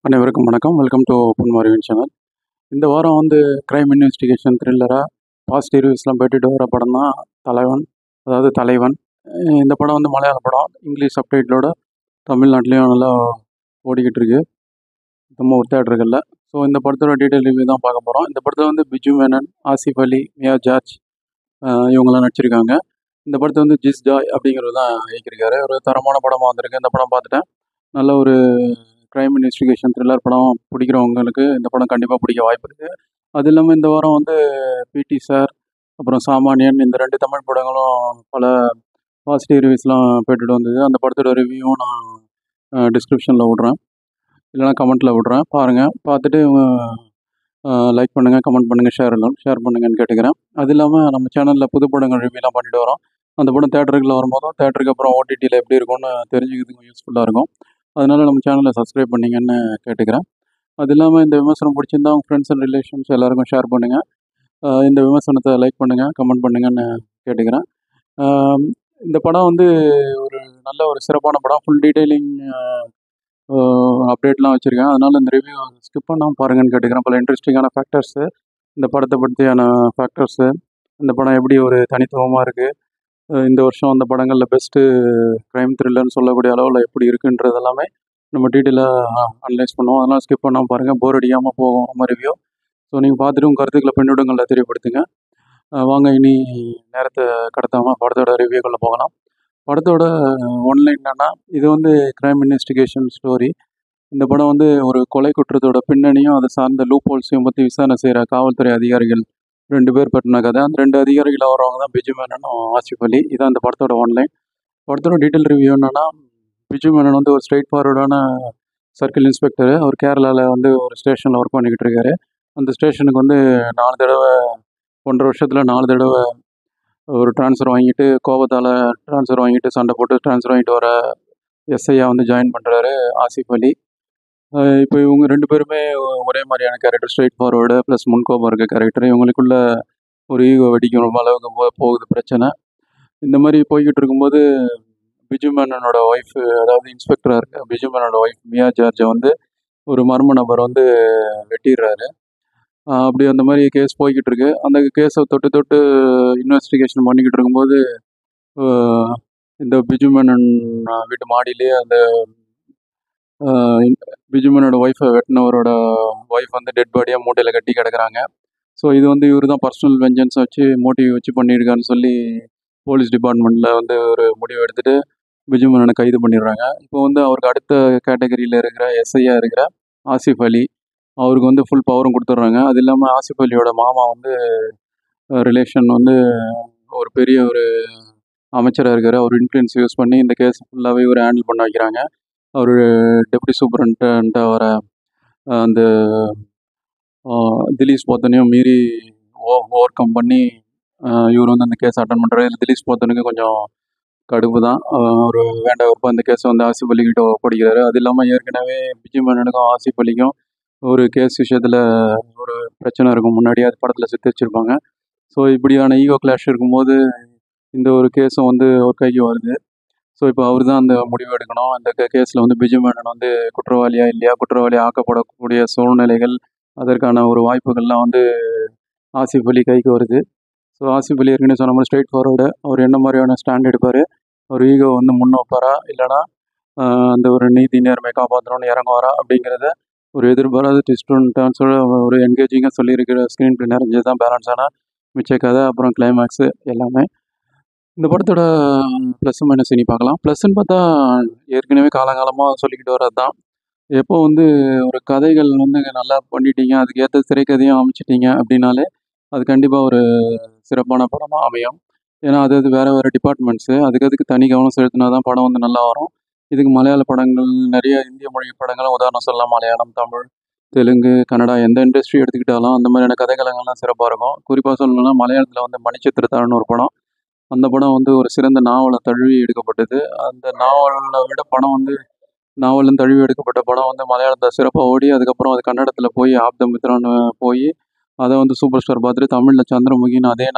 அனைவருக்கும் வணக்கம். Welcome to பொன்மாரிவின் சேனல். இந்த வாரம் கிரைம் இன்வெஸ்டிகேஷன் த்ரில்லராக பாசிட்டிவ் ரிவ்யூஸ்லாம் பெற்றுட்டு வர படம் தான் தலைவன், அதாவது தலைவன். இந்த படம் மலையாள படம். இங்கிலீஷ் சப்டைட்டிலோட தமிழ்நாட்டிலையும் நல்லா ஓடிக்கிட்டு இருக்கு நம்ம ஒரு தேட்டர்களில். ஸோ இந்த படத்தோட டீட்டெயில் ரிவ்யூ தான் பார்க்க போகிறோம். இந்த படத்தில் பிஜு மேனன், ஆசிஃப் அலி, மியா ஜார்ஜ் இவங்கெல்லாம் நடிச்சிருக்காங்க. இந்த படத்தை ஜிஸ் ஜாய் அப்படிங்கிறது தான் இயக்கியிருக்காரு. ஒரு தரமான படமாக வந்திருக்கு. இந்த படம் பார்த்துட்டேன். நல்ல ஒரு க்ரைம் இன்வெஸ்டிகேஷன் த்ரில்லர் படம் பிடிக்கிறவங்களுக்கு இந்த படம் கண்டிப்பாக பிடிக்க வாய்ப்பு இருக்குது. அது இல்லாமல் இந்த வாரம் பிடி சார், அப்புறம் சாமானியன், இந்த 2 தமிழ் படங்களும் பல பாசிட்டிவ் ரிவ்யூஸ்லாம் போட்டுட்டு வந்தது. அந்த படத்தோட ரிவ்யூவும் நான் டிஸ்கிரிப்ஷனில் விட்றேன், இல்லைனா கமெண்ட்டில் விட்றேன். பாருங்கள். பார்த்துட்டு லைக் பண்ணுங்கள், கமெண்ட் பண்ணுங்கள், ஷேர் பண்ணுங்கன்னு கேட்டுக்கிறேன். அது இல்லாமல் நம்ம சேனலில் புது படங்கள் ரிவ்யூலாம் பண்ணிட்டு வரோம். அந்த படம் தேட்டருக்குள்ள வரும்போதும் தேட்டருக்கு அப்புறம் ஓடிடியில் எப்படி இருக்கும்னு தெரிஞ்சுக்கிறதுக்கு யூஸ்ஃபுல்லாக இருக்கும். அதனால் நம்ம சேனலை சப்ஸ்கிரைப் பண்ணிங்கன்னு கேட்டுக்கிறேன். அது இல்லாமல் இந்த விமர்சனம் பிடிச்சிருந்தா உங்கள் ஃப்ரெண்ட்ஸ் அண்ட் ரிலேஷன்ஸ் எல்லாருக்கும் ஷேர் பண்ணுங்கள். இந்த விமர்சனத்தை லைக் பண்ணுங்கள், கமெண்ட் பண்ணுங்கன்னு கேட்டுக்கிறேன். இந்த படம் ஒரு நல்ல ஒரு சிறப்பான படம். ஃபுல் டீட்டெயிலிங் அப்டேட்லாம் வச்சுருக்கேன். அதனால் இந்த ரிவ்யூ ஸ்கிப் பண்ணாமல் பாருங்கன்னு கேட்டுக்கிறேன். பல இன்ட்ரெஸ்டிங்கான ஃபேக்டர்ஸு, இந்த படத்தை பற்றியான ஃபேக்டர்ஸு, இந்த படம் எப்படி ஒரு தனித்துவமாக இருக்குது, இந்த வருஷம் அந்த படங்களில் பெஸ்ட்டு க்ரைம் த்ரில்லர்னு சொல்லக்கூடிய அளவில் எப்படி இருக்குன்றது எல்லாமே நம்ம டீட்டெயிலாக அனலைஸ் பண்ணுவோம். அதெல்லாம் ஸ்கிப் பண்ணாமல் பாருங்கள், போர் அடிக்காமல் போகும் நம்ம ரிவ்யூ. ஸோ நீங்கள் பார்த்துட்டு உங்கள் கருத்துக்களை பின்னூட்டங்களில் தெரியப்படுத்துங்க. வாங்க இனி நேரத்தை கடத்தாமல் படத்தோட ரிவ்யூக்குள்ளே போகலாம். படத்தோட ஒன்லைன் என்னென்னா, இது க்ரைம் இன்வெஸ்டிகேஷன் ஸ்டோரி. இந்த படம் ஒரு கொலை குற்றத்தோட பின்னணியும் அதை சார்ந்த லூப் ஹோல்ஸையும் பற்றி விசாரணை செய்கிற காவல்துறை அதிகாரிகள் 2 பேர் பற்றின கதை. அந்த 2 அதிகாரிகள் வரவங்க தான் பிஜு மேனனும் ஆசிஃப் அலி. இதான் அந்த படத்தோட ஒன்லைன். படத்தோட டீட்டெயில் ரிவ்யூ என்னென்னா, பிஜு மேனன் ஒரு ஸ்ட்ரெயிட் ஃபார்வர்டான சர்க்கிள் இன்ஸ்பெக்டரு. அவர் கேரளாவில் ஒரு ஸ்டேஷனில் ஒர்க் பண்ணிக்கிட்டு இருக்காரு. அந்த ஸ்டேஷனுக்கு 4 தடவை 1.5 வருஷத்தில் 4 தடவை ஒரு ட்ரான்ஸ்ஃபர் வாங்கிட்டு, கோபத்தால் ட்ரான்ஸ்ஃபர் வாங்கிட்டு, சண்டை போட்டு ட்ரான்ஸ்ஃபர் வாங்கிட்டு வர எஸ்ஐயாக ஜாயின் பண்ணுறாரு ஆசிஃப் அலி. இப்போ இவங்க 2 பேருமே ஒரே மாதிரியான கேரக்டர், ஸ்ட்ரெயிட் ஃபார்வர்டு ப்ளஸ் முன்கோபம் இருக்க கேரக்டர். இவங்களுக்குள்ள ஒரு ஈகோ வெடிக்கும் ரொம்ப அளவுக்கு போகுது பிரச்சனை. இந்த மாதிரி போய்கிட்டு இருக்கும்போது பிஜு மேனனோட ஒய்ஃபு, அதாவது இன்ஸ்பெக்டராக இருக்க பிஜு மேனனோட ஒய்ஃப் மியா ஜார்ஜை ஒரு மர்ம நபர் வெட்டிடுறாரு. அப்படி அந்த மாதிரி கேஸ் போய்கிட்டு இருக்கு. அந்த கேஸை தொட்டு இன்வெஸ்டிகேஷன் பண்ணிக்கிட்டு இருக்கும்போது இந்த பிஜு மேனன் வீட்டு மாடியிலே அந்த பிஜு மேனனோட ஒய்ஃபை வெட்டினவரோட ஒய்ஃப் டெட் பாடியாக மூட்டையில் கட்டி கிடக்குறாங்க. ஸோ இது இவர் தான் பர்சனல் வெஞ்சன்ஸை வச்சு மோட்டிவ் வச்சு பண்ணியிருக்காருன்னு சொல்லி போலீஸ் டிபார்ட்மெண்ட்டில் ஒரு முடிவு எடுத்துகிட்டு பிஜு மேனனை கைது பண்ணிடுறாங்க. இப்போ அவருக்கு அடுத்த கேட்டகரியில் இருக்கிற எஸ்ஐயாக இருக்கிற ஆசிஃப் அலி, அவருக்கு ஃபுல் பவரும் கொடுத்துட்றாங்க. அது இல்லாமல் ஆசிஃப் அலியோட மாமா ரிலேஷன் ஒரு பெரிய ஒரு அமைச்சராக இருக்கார். அவர் இன்ஃப்ளூயன்ஸ் யூஸ் பண்ணி இந்த கேஸ் ஃபுல்லாகவே ஹேண்டில் பண்ண வைக்கிறாங்க. அவர் டெப்டி சூப்பரண்ட்டை வர அந்த திலீஷ் போத்தனையும் மீறி ஓவர் கம் பண்ணி இவர் அந்த கேஸ் அட்டன் பண்ணுறாரு. இதில் திலீஷ் போத்தனுக்கு கொஞ்சம் கடுப்பு தான். அவர் வேண்ட வெறுப்பாக இந்த கேஸை ஆசிஃப் அலிக்கிட்ட ஒப்படைக்கிறாரு. அது இல்லாமல் ஏற்கனவே பிஜு மேனனுக்கும் ஆசிஃப் அலிக்கும் ஒரு கேஸ் விஷயத்தில் ஒரு பிரச்சனை இருக்கும், முன்னாடியே அது படத்தில் சித்து வச்சுருப்பாங்க. ஸோ இப்படியான ஈகோ கிளாஷ் இருக்கும்போது இந்த ஒரு கேஸும் ஒரு கைக்கு வருது. ஸோ இப்போ அவர் தான் அந்த முடிவு எடுக்கணும். அந்த கேஸில் பிஜு மேனன் குற்றவாளியா இல்லையா, குற்றவாளி ஆக்கப்படக்கூடிய சூழ்நிலைகள், அதற்கான ஒரு வாய்ப்புகள்லாம் ஆசிஃப் அலி கைக்கு வருது. ஸோ ஆசிஃப் அலி ஏற்கனவே சொன்ன மாதிரி ஸ்ட்ரெயிட் ஃபார்வர்டு. அவர் என்ன மாதிரியான ஸ்டாண்ட் எடுப்பார், அவர் ஈகோ முன்ன வைப்பாரா, இல்லைனா அந்த ஒரு நீதி நேர்மை காப்பாற்றணும்னு இறங்குவாரா அப்படிங்கிறத ஒரு எதிர்பாராத ட்விஸ்ட் அண்ட் டர்ன்ஸோட ஒரு என்கேஜிங்காக சொல்லியிருக்கிற ஸ்க்ரீன் பிளே நிறைஞ்சது தான் பேலன்ஸான மிச்ச கதை, அப்புறம் கிளைமேக்ஸு எல்லாமே. இந்த படத்தோட ப்ளஸ் மைனஸ் இனி பார்க்கலாம். ப்ளஸ்ன்னு பார்த்தா ஏற்கனவே காலங்காலமாக சொல்லிக்கிட்டு வர்றது தான். எப்போ ஒரு கதைகள் நல்லா பண்ணிட்டீங்க, அதுக்கு ஏற்ற திரைக்கதையும் அமைச்சிட்டீங்க அப்படின்னாலே அது கண்டிப்பாக ஒரு சிறப்பான படமாக அமையும். ஏன்னா அது வேறு வேறு டிபார்ட்மெண்ட்ஸு, அதுக்கு தனி கவனம் செலுத்தினா தான் படம் நல்லா வரும். இதுக்கு மலையாள படங்கள், நிறைய இந்திய மொழி படங்களும் உதாரணம் சொல்லலாம். மலையாளம், தமிழ், தெலுங்கு, கன்னடா, எந்த இண்டஸ்ட்ரி எடுத்துக்கிட்டாலும் அந்த மாதிரியான கதைக்களங்கள்லாம் சிறப்பாக இருக்கும். குறிப்பாக சொல்லணும்னா மலையாளத்தில் மணிச்சித்திரத்தாழ்னு ஒரு படம். அந்த படம் ஒரு சிறந்த நாவலை தழுவி எடுக்கப்பட்டது. அந்த நாவலை விட படம் நாவலும் தழுவி எடுக்கப்பட்ட படம் மலையாளத்தில் சிறப்பாக ஓடி, அதுக்கப்புறம் அது கன்னடத்தில் போய் ஆப்தமித்ரான்னு போய் அதை சூப்பர் ஸ்டார் பார்த்துட்டு தமிழில் சந்திரமுகின்னு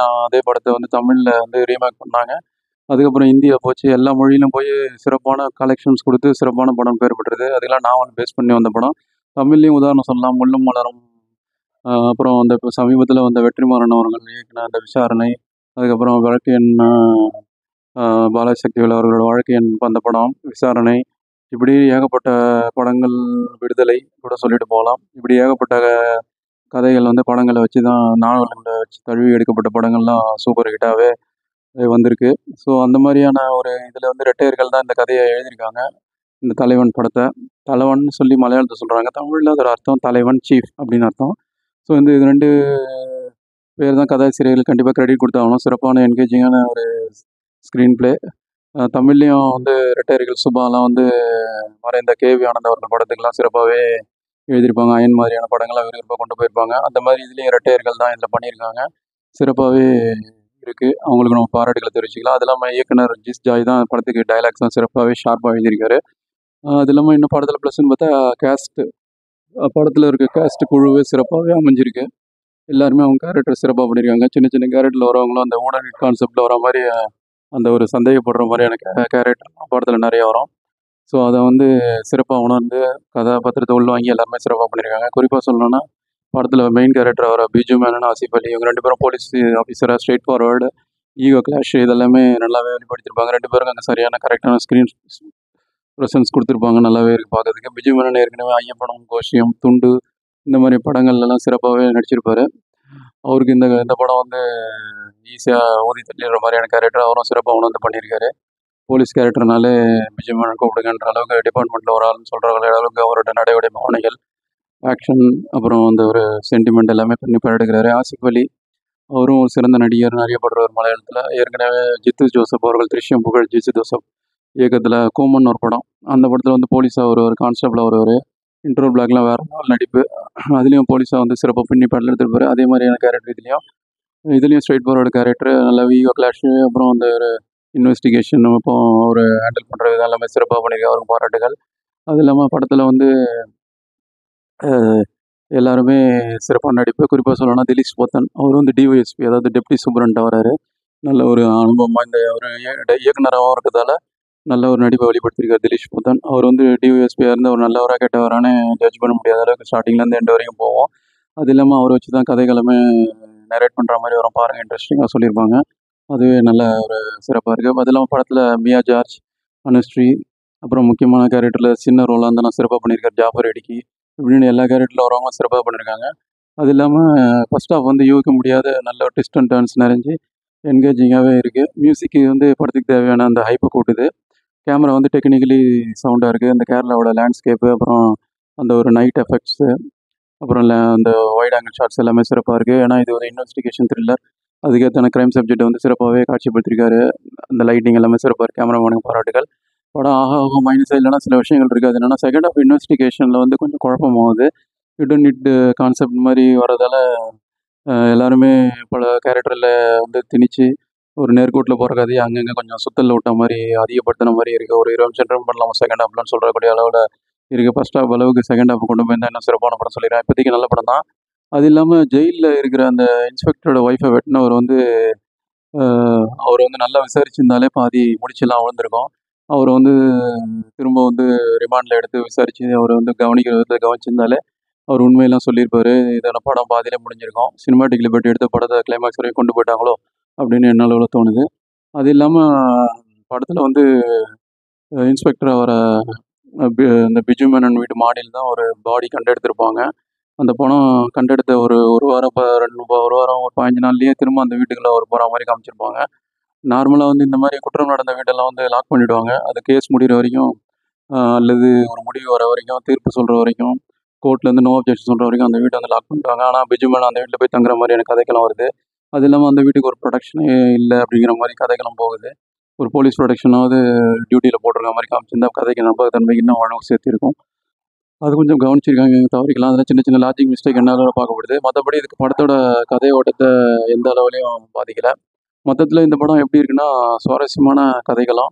அதே படத்தை தமிழில் ரீமேக் பண்ணாங்க. அதுக்கப்புறம் இந்தியில் போச்சு, எல்லா மொழியிலும் போய் சிறப்பான கலெக்ஷன்ஸ் கொடுத்து சிறப்பான படம் பேர் பெற்றது. அதெல்லாம் நாவல் பேஸ் பண்ணி வந்த படம். தமிழ்லேயும் உதாரணம் சொல்லலாம். முள்ளும் மலரும், அப்புறம் அந்த இப்போ சமீபத்தில் வந்த வெற்றிமாறன் அவர்கள் இயக்குன அந்த விசாரணை, அதுக்கப்புறம் வழக்கு எண் பாலாஜி சக்திவேல் அவர்களோட வழக்கு எண் அந்த படம், விசாரணை, இப்படி ஏகப்பட்ட படங்கள், விடுதலை கூட சொல்லிட்டு போகலாம். இப்படி ஏகப்பட்ட கதைகள் வந்து படங்களை வச்சு தான், நாவல்களை வச்சு தழுவி எடுக்கப்பட்ட படங்கள்லாம் சூப்பர் ஹிட்டாகவே வந்திருக்கு. ஸோ அந்த மாதிரியான ஒரு இதில் வந்து ரெட்டையர்கள் தான் இந்த கதையை எழுதியிருக்காங்க. இந்த தலைவன் படத்தை தலைவன் சொல்லி மலையாளத்தை சொல்கிறாங்க. தமிழில் அதோட அர்த்தம் தலைவன், சீஃப் அப்படின்னு அர்த்தம். ஸோ இது 2 பேர் தான் கதாசிரியர்கள், கண்டிப்பாக கிரெடிட் கொடுத்தாகணும். சிறப்பான என்கேஜிங்கான ஒரு ஸ்க்ரீன் ப்ளே. தமிழ்லேயும் வந்து ரெட்டையர்கள் சுபாலாம் வந்து மறைந்த கேவி ஆனந்த் அவர்கள் படத்துக்கெல்லாம் சிறப்பாகவே எழுதியிருப்பாங்க. அயன் மாதிரியான படங்கள்லாம் விறுவிறுப்பாக கொண்டு போயிருப்பாங்க. அந்த மாதிரி இதுலேயும் ரெட்டையர்கள் தான் இதில் பண்ணியிருக்காங்க. சிறப்பாகவே இருக்குது. அவங்களுக்கு நம்ம பாராட்டுகளை தெரிவிச்சுக்கலாம். அது இல்லாமல் இயக்குனர் ஜிஸ் ஜாய் தான் படத்துக்கு டைலாக்ஸ்லாம் சிறப்பாகவே ஷார்ப்பாக எழுதியிருக்காரு. அது இல்லாமல் இன்னும் படத்தில் ப்ளஸ்ன்னு பார்த்தா கேஸ்ட்டு, படத்தில் இருக்க கேஸ்ட் குழுவே சிறப்பாகவே அமைஞ்சிருக்கு. எல்லாருமே அவங்க கேரக்டர் சிறப்பாக பண்ணியிருக்காங்க. சின்ன சின்ன கேரக்டரில் வரவங்களும் அந்த ஊடக கான்செப்டில் வர மாதிரி அந்த ஒரு சந்தேகப்படுற மாதிரியான கேரக்டர்லாம் படத்தில் நிறைய வரும். ஸோ அதை வந்து சிறப்பாக உணர்ந்து கதாபாத்திரத்தை உள்வாங்கி எல்லாருமே சிறப்பாக பண்ணியிருக்காங்க. குறிப்பாக சொல்லணும்னா படத்தில் மெயின் கேரக்டர் வர பிஜு மேனன், ஆசிஃப் அலி, இவங்க 2 பேரும் போலீஸ் ஆஃபீஸராக ஸ்ட்ரெயிட் ஃபார்வர்டு, ஈகோ கிளாஷ் இதெல்லாமே நல்லாவே வெளிப்படுத்தியிருப்பாங்க. 2 பேருக்கும் அங்கே சரியான கரெக்டான ஸ்க்ரீன் ப்ரெசன்ஸ் கொடுத்துருப்பாங்க. நல்லாவே இருக்குது பார்க்கறதுக்கு. பிஜு மேனன் ஏற்கனவே ஐயப்பனம், கோஷியம், துண்டு இந்த மாதிரி படங்கள்லாம் சிறப்பாகவே நடிச்சிருப்பார். அவருக்கு இந்த இந்த படம் வந்து ஈஸியாக ஊதி தள்ளிடுற மாதிரியான கேரக்டர் அவரும் சிறப்பாக உணர்ந்து பண்ணியிருக்காரு. போலீஸ் கேரக்டர்னாலே பிஜு மேனன் கூப்பிடுங்கன்ற அளவுக்கு டிபார்ட்மெண்ட்டில் ஒரு ஆள்னு சொல்கிற அளவுக்கு அவரோட நடைமுறை பாவனைகள், ஆக்ஷன், அப்புறம் அந்த ஒரு சென்டிமெண்ட் எல்லாமே பண்ணி எடுக்கிறாரு. ஆசிஃப் அலி அவரும் ஒரு சிறந்த நடிகர், அறியப்படுறவர் மலையாளத்தில். ஏற்கனவே ஜித்து ஜோசப் அவர்கள் திருஷ்யம் புகழ் ஜித்து ஜோசப் இயக்கத்தில் கூமன் ஒரு படம், அந்த படத்தில் வந்து போலீஸாக வருவார், கான்ஸ்டபிளாக வருவார். இன்டர்வல் பிளாக்லாம் வேறு நாள் நடிப்பு. அதுலேயும் போலீஸாக வந்து சிறப்பாக பின்னி படத்தில் எடுத்துருப்பாரு. அதே மாதிரியான கேரக்டர் இதுலேயும் ஸ்ட்ரெயிட் ஃபார்வர்டு கேரக்டர், நல்லா ஈகோ கிளாஷு, அப்புறம் அந்த ஒரு இன்வெஸ்டிகேஷன் இப்போ ஒரு ஹேண்டில் பண்ணுற விதம் எல்லாமே சிறப்பாக பண்ணியிருக்காரு. அவருக்கு பாராட்டுகள். அது இல்லாமல் படத்தில் வந்து எல்லாருமே சிறப்பான நடிப்பு. குறிப்பாக சொல்லணும்னா திலீஷ் போத்தன், அவர் வந்து டிஒஎஸ்பி, அதாவது டெப்டி சூப்பரண்ட்டாக வராரு. நல்ல ஒரு அனுபவம் வாய்ந்த ஒரு இயக்குனராகவும் இருக்கிறதால நல்ல ஒரு நடிப்பை வெளிப்படுத்தியிருக்காரு திலீஷ் போத்தன். அவர் வந்து டிஒஎஸ்பியாக இருந்து ஒரு நல்லவராக கெட்டவரான்னு ஜட்ஜ் பண்ண முடியாத அளவுக்கு ஸ்டார்டிங்லேருந்து எண்டு வரைக்கும் போவோம். அது இல்லாமல் அவரை வச்சு தான் கதைகளுமே நரேட் பண்ணுற மாதிரி வரும். பாருங்கள், இன்ட்ரெஸ்டிங்காக சொல்லியிருப்பாங்க. அதுவே நல்ல ஒரு சிறப்பாக இருக்குது. அது இல்லாமல் படத்தில் மியா ஜார்ஜ், அனுஸ்ரீ, அப்புறம் முக்கியமான கேரக்டரில் சின்ன ரோலாக இருந்தால் நான் சிறப்பாக பண்ணியிருக்காரு ஜாஃபர் இடிக்கி, இப்படின்னு எல்லா கேரக்டரில் வரவங்க சிறப்பாக பண்ணியிருக்காங்க. அது இல்லாமல் ஃபஸ்ட் ஹாஃப் வந்து யூகிக்க முடியாத நல்ல ட்விஸ்ட் அண்ட் டர்ன்ஸ் நிறைஞ்சு என்கேஜிங்காகவே இருக்குது. மியூசிக்கு வந்து படத்துக்கு தேவையான அந்த ஹைப்பை கூட்டுது. கேமரா வந்து டெக்னிக்கலி சவுண்டாக இருக்குது. அந்த கேரளாவோட லேண்ட்ஸ்கேப்பு, அப்புறம் அந்த ஒரு நைட் எஃபெக்ட்ஸு, அப்புறம் அந்த வைட் ஆங்கிள் ஷாட்ஸ் எல்லாமே சிறப்பாக இருக்குது. ஏன்னா இது ஒரு இன்வெஸ்டிகேஷன் த்ரில்லர், அதுக்கேற்றான க்ரைம் சப்ஜெக்ட் வந்து சிறப்பாகவே காட்சிப்படுத்தியிருக்காரு. அந்த லைட்டிங் எல்லாமே சிறப்பாக இருக்குது. கேமராமேனுக்கு பாராட்டுகள். படம் ஆக ஆக மைனஸாக இல்லைனா சில விஷயங்கள் இருக்குது. அது என்னென்னா செகண்ட் ஆஃப் இன்வெஸ்டிகேஷனில் வந்து கொஞ்சம் குழப்பமாகுது. ஹிட் இட் கான்செப்ட் மாதிரி வரதால் எல்லாருமே பல கேரக்டரில் வந்து திணிச்சு ஒரு நேர்கோட்டில் போகிற கதையை அங்கங்கே கொஞ்சம் சுத்தலில் விட்ட மாதிரி அதிகப்படுத்தின மாதிரி இருக்குது. ஒரு 20 நிமிஷம் ட்ரிம் பண்ணலாம் செகண்ட் ஹாஃப்லன்னு சொல்கிறக்கூடிய அளவில் இருக்குது. ஃபஸ்ட் ஹாஃப் அளவுக்கு செகண்ட் ஹாஃப் கொண்டு போயிருந்தால் இன்னும் சிறப்பான படம் சொல்லிடுறேன். இப்போதைக்கு நல்ல படம் தான். அது இல்லாமல் ஜெயிலில் இருக்கிற அந்த இன்ஸ்பெக்டரோட ஒய்ஃபை வெட்டினவர் வந்து அவர் வந்து நல்லா விசாரிச்சிருந்தாலே பாதி முடிச்செல்லாம் விழுந்திருக்கும். அவர் வந்து திரும்ப வந்து ரிமாண்டில் எடுத்து விசாரித்து அவர் வந்து கவனிக்கிற விதத்தில் கவனிச்சிருந்தாலே அவர் உண்மையெல்லாம் சொல்லியிருப்பார். இதான படம் பாதியிலே முடிஞ்சிருக்கும். சினிமாட்டிக் லிபர்ட்டி எடுத்து படத்தை கிளைமேக்ஸ் வரைக்கும் கொண்டு போயிட்டாங்களோ அப்படின்னு என்ன அளவில் தோணுது. அது இல்லாமல் படத்தில் வந்து இன்ஸ்பெக்டர் அவரை இந்த பிஜு மேனன் வீட்டு மாடியில் தான் ஒரு பாடி கண்டெடுத்திருப்பாங்க. அந்த படம் கண்டெடுத்த ஒரு வாரம் ஒரு வாரம் ஒரு 15 நாள்லேயே திரும்ப அந்த வீட்டுக்குள்ளே அவர் போகிற மாதிரி காமிச்சிருப்பாங்க. நார்மலாக வந்து இந்த மாதிரி குற்றம் நடந்த வீடெல்லாம் வந்து லாக் பண்ணிவிடுவாங்க. அது கேஸ் முடிகிற வரைக்கும், அல்லது ஒரு முடிவு வர வரைக்கும், தீர்ப்பு சொல்கிற வரைக்கும், கோர்ட்லேருந்து நோ அப்ஜெக்ஷன் சொல்கிற வரைக்கும் அந்த வீட்டை வந்து லாக் பண்ணிவிடுவாங்க. ஆனால் பிஜு மேனன் அந்த வீட்டில் போய் தங்குற மாதிரியான கதைகளும் வருது. அது இல்லாமல் அந்த வீட்டுக்கு ஒரு ப்ரொடெக்ஷனே இல்லை அப்படிங்கிற மாதிரி கதைகளும் போகுது. ஒரு போலீஸ் ப்ரொடெக்ஷனாவது டியூட்டியில் போட்டிருக்க மாதிரி காமிச்சிருந்தா கதைக்கு நம்பகத்தன்மைக்கு இன்னும் வளம் சேர்த்திருக்கும். அது கொஞ்சம் கவனிச்சிருக்காங்க, தவறிக்கலாம். அதில் சின்ன சின்ன லாஜிக் மிஸ்டேக் என்னால் பார்க்கப்படுது. மற்றபடி இதுக்கு படத்தோட கதை ஓட்டத்தை எந்த அளவுலையும் பாதிக்கலை. மொத்தத்தில் இந்த படம் எப்படி இருக்குன்னா, சுவாரஸ்யமான கதைகளும்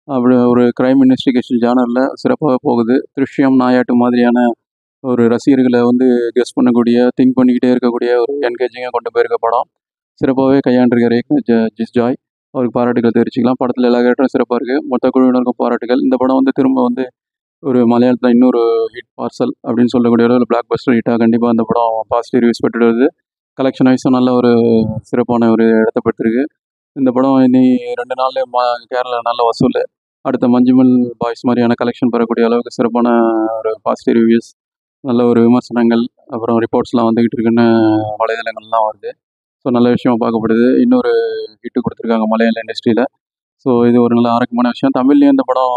அப்படி ஒரு க்ரைம் இன்வெஸ்டிகேஷன் ஜானரில் சிறப்பாக போகுது. திருஷ்யம், நாயாட்டு மாதிரியான ஒரு ரசிகர்களை வந்து கெஸ் பண்ணக்கூடிய, திங்க் பண்ணிக்கிட்டே இருக்கக்கூடிய ஒரு என்கேஜிங்காக கொண்டு போயிருக்க படம் சிறப்பாகவே கையாண்டிருக்காரு ஜிஸ் ஜாய். அவருக்கு பாராட்டுகள் தெரிவிச்சுக்கலாம். படத்தில் எல்லா கேரக்டரும் சிறப்பாக இருக்குது. மொத்த குழுவினருக்கும் பாராட்டுகள். இந்த படம் வந்து திரும்ப வந்து ஒரு மலையாளத்தில் இன்னொரு ஹிட் பார்சல் அப்படின்னு சொல்லக்கூடிய ஒரு பிளாக் பஸ்டர் ஹிட்டாக கண்டிப்பாக அந்த படம் பாசிட்டிவ் ரிவ்யூஸ் பெற்றுட்டு வருது. கலெக்ஷன் வைஸும் நல்ல ஒரு சிறப்பான ஒரு இடத்த பெற்றிருக்கு. இந்த படம் இனி 2 நாள்ல கேரளா நல்ல வசூல். அடுத்த மஞ்சுமல் பாய்ஸ் மாதிரியான கலெக்ஷன் பெறக்கூடிய அளவுக்கு சிறப்பான ஒரு பாசிட்டிவ் ரிவ்யூஸ், நல்ல ஒரு விமர்சனங்கள், அப்புறம் ரிப்போர்ட்ஸ்லாம் வந்துகிட்டு இருக்குன்னு வலைதளங்கள்லாம் வருது. ஸோ நல்ல விஷயமா பார்க்கப்படுது. இன்னொரு ஹிட்டு கொடுத்துருக்காங்க மலையாள இண்டஸ்ட்ரியில். ஸோ இது ஒரு நல்ல ஆரோக்கியமான விஷயம். தமிழ்லேயும் இந்த படம்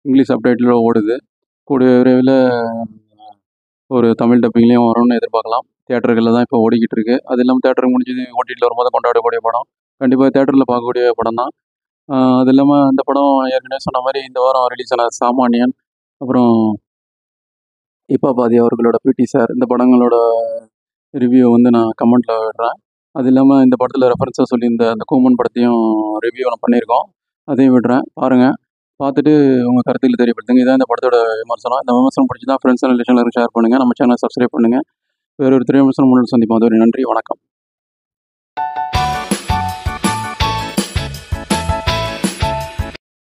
இங்கிலீஷ் அப்டேட்டில் ஓடுது. கூடிய விரைவில் ஒரு தமிழ் டப்பிங்லேயும் வரும்னு எதிர்பார்க்கலாம். தியேட்டர்களில் தான் இப்போ ஓடிக்கிட்டு இருக்கு. அது இல்லாமல் தியேட்டர் முடிஞ்சது ஓடிடியில் வரும்போது கொண்டாடக்கூடிய படம். கண்டிப்பாக தியேட்டரில் பார்க்கக்கூடிய படம் தான். அது இல்லாமல் இந்த படம் ஏற்கனவே சொன்ன மாதிரி இந்த வாரம் ரிலீஸ் ஆன சாமானியன், அப்புறம் பாதி அவர்களோட பிடி சார், இந்த படங்களோட ரிவ்யூ வந்து நான் கமெண்ட்டில் விடுறேன். அது இல்லாமல் இந்த படத்தில் ரெஃபரன்ஸாக சொல்லி இந்த அந்த கூமன் படத்தையும் ரிவ்யூ நான் பண்ணியிருக்கோம். அதையும் விடுறேன், பாருங்கள். பார்த்துட்டு உங்கள் கருத்துக்களை தெரியப்படுத்துங்க. இதான் இந்த படத்தோட விமர்சனம். இந்த விமர்சனம் பிடிச்சிருந்தா ஃப்ரெண்ட்ஸ் அண்ட் ரிலேஷன் எல்லாருக்கும் ஷேர் பண்ணுங்கள். நம்ம சேனலை சப்ஸ்கிரைப் பண்ணுங்கள். வேறு ஒரு திரை விமர்சனம் முன்னாடி சந்திப்போம். அதுவரை நன்றி, வணக்கம்.